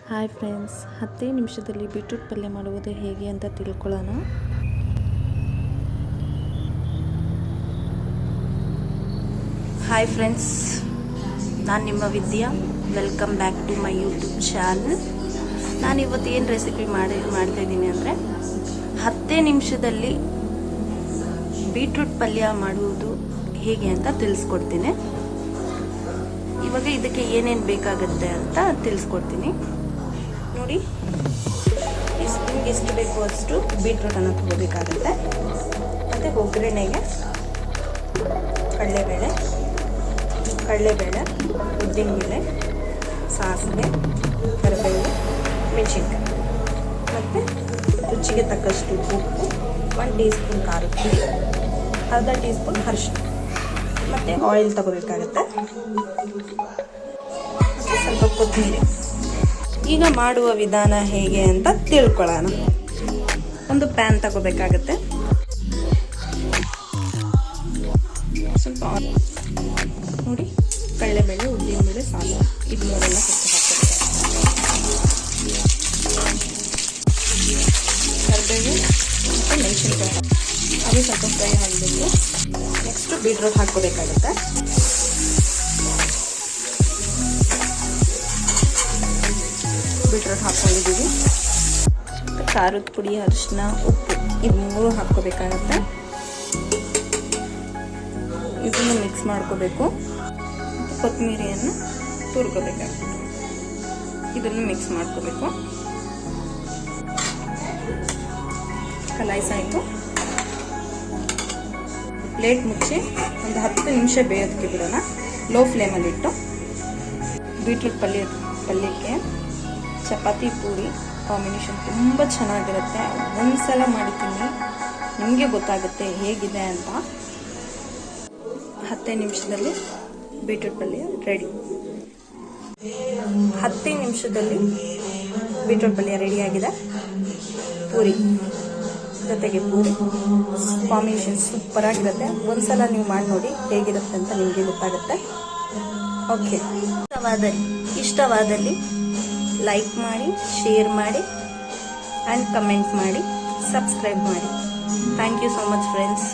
Hi friends, 10 ನಿಮಿಷದಲ್ಲಿ beetroot ಪಲ್ಯ ಮಾಡುವುದು ಹೇಗೆ ಅಂತ ತಿಳ್ಕೊಳ್ಳೋಣ. ಹಾಯ್ ಫ್ರೆಂಡ್ಸ್, ನಾನು ನಿಮ್ಮ Vidya. Welcome back to my YouTube channel. ನಾನು ಇವತ್ತು ಏನು ರೆಸಿಪಿ ಮಾಡ್ತಾಯಿದ್ದೀನಿ ಅಂದರೆ 10 ನಿಮಿಷದಲ್ಲಿ ಬೀಟ್ರೂಟ್ ಪಲ್ಯ ಮಾಡುವುದು ಹೇಗೆ ಅಂತ ತಿಳಿಸ್ಕೊಡ್ತೀನಿ. ಇವಾಗ ಇದಕ್ಕೆ ಏನೇನು ಬೇಕಾಗುತ್ತೆ ಅಂತ ತಿಳಿಸ್ಕೊಡ್ತೀನಿ ನೋಡಿ. ನಿಮ್ಗೆ ಎಷ್ಟು ಬೇಕು ಅಷ್ಟು ಬೀಟ್ರೂಟನ್ನು ತಗೋಬೇಕಾಗುತ್ತೆ. ಮತ್ತು ಒಗ್ಗರಣೆಗೆ ಕಡಲೆಬೇಳೆ, ಉದ್ದಿನಬೇಳೆ, ಸಾಸಿವೆ, ಕರಿಬೇವು, ಮೆಣಸಿನ್ಕಾಯಿ, ಮತ್ತು ರುಚಿಗೆ ತಕ್ಕಷ್ಟು ಉಪ್ಪು, 1 ಟೀ ಸ್ಪೂನ್ ಖಾರದ ಪುಡಿ, ಅರ್ಧ ಟೀ ಸ್ಪೂನ್ ಅರಿಶಿನ, ಮತ್ತು ಆಯಿಲ್ ತಗೋಬೇಕಾಗುತ್ತೆ, ಮತ್ತು ಸ್ವಲ್ಪ ಕೊತ್ತಂಬರಿ. ಈಗ ಮಾಡುವ ವಿಧಾನ ಹೇಗೆ ಅಂತ ತಿಳ್ಕೊಳ್ಳೋಣ. ಒಂದು ಪ್ಯಾನ್ ತಗೋಬೇಕಾಗುತ್ತೆ, ಸ್ವಲ್ಪ ನೋಡಿ, ಕಡಲೆಬೇಳೆ, ಉದ್ದಿನಬೇಳೆ, ಸಾಸಿವೆ, ಇದು ಮೂರೆಲ್ಲ ಸ್ವಲ್ಪ ಹಾಕಬೇಕು. ಕರಿಬೇವು ಮತ್ತು ಮೆಣಸಿನ್ಕಾಯಿ ಅದು ಸ್ವಲ್ಪ ಫ್ರೈ ಆಗಬೇಕು. ನೆಕ್ಸ್ಟು ಬೀಟ್ರೂಟ್ ಹಾಕ್ಕೋಬೇಕಾಗುತ್ತೆ. ಬೀಟ್ರೂಟ್ ಹಾಕ್ಕೊಂಡಿದ್ದೀವಿ. ಮತ್ತು ಖಾರದ ಪುಡಿ, ಅರಿಶಿನ, ಉಪ್ಪು ಇದು ಮೂರು ಹಾಕ್ಕೋಬೇಕಾಗತ್ತೆ. ಇದನ್ನು ಮಿಕ್ಸ್ ಮಾಡ್ಕೋಬೇಕು. ಕೊತ್ತಂಬರಿಯನ್ನು ತುರ್ಕೋಬೇಕಾಗುತ್ತೆ. ಇದನ್ನು ಮಿಕ್ಸ್ ಮಾಡ್ಕೋಬೇಕು. ಕಲಾಯಿಸಾಯಿತು. ಪ್ಲೇಟ್ ಮುಚ್ಚಿ ಒಂದು 10 ನಿಮಿಷ ಬೇಯೋದಕ್ಕೆ ಬಿಡೋಣ, ಲೋ ಫ್ಲೇಮಲ್ಲಿಟ್ಟು. ಬೀಟ್ರೂಟ್ ಪಲ್ಯಕ್ಕೆ ಚಪಾತಿ ಪೂರಿ ಕಾಂಬಿನೇಷನ್ ತುಂಬ ಚೆನ್ನಾಗಿರುತ್ತೆ. ಒಂದ್ಸಲ ಮಾಡಿದ್ದೀನಿ, ನಿಮಗೆ ಗೊತ್ತಾಗುತ್ತೆ ಹೇಗಿದೆ ಅಂತ. 10 ನಿಮಿಷದಲ್ಲಿ ಬೀಟ್ರೂಟ್ ಪಲ್ಯ ರೆಡಿ. 10 ನಿಮಿಷದಲ್ಲಿ ಬೀಟ್ರೂಟ್ ಪಲ್ಯ ರೆಡಿಯಾಗಿದೆ. ಪೂರಿ ಜೊತೆಗೆ ಪೂರಿ ಕಾಂಬಿನೇಷನ್ ಸೂಪರ್ ಆಗಿರುತ್ತೆ. ಒಂದ್ಸಲ ನೀವು ಮಾಡಿ ನೋಡಿ ಹೇಗಿರುತ್ತೆ ಅಂತ ನಿಮಗೆ ಗೊತ್ತಾಗುತ್ತೆ. ಓಕೆ, ಇಷ್ಟವಾದಲ್ಲಿ ಲೈಕ್ ಮಾಡಿ, ಶೇರ್ ಮಾಡಿ ಆ್ಯಂಡ್ ಕಮೆಂಟ್ ಮಾಡಿ, ಸಬ್ಸ್ಕ್ರೈಬ್ ಮಾಡಿ. Thank you so much friends.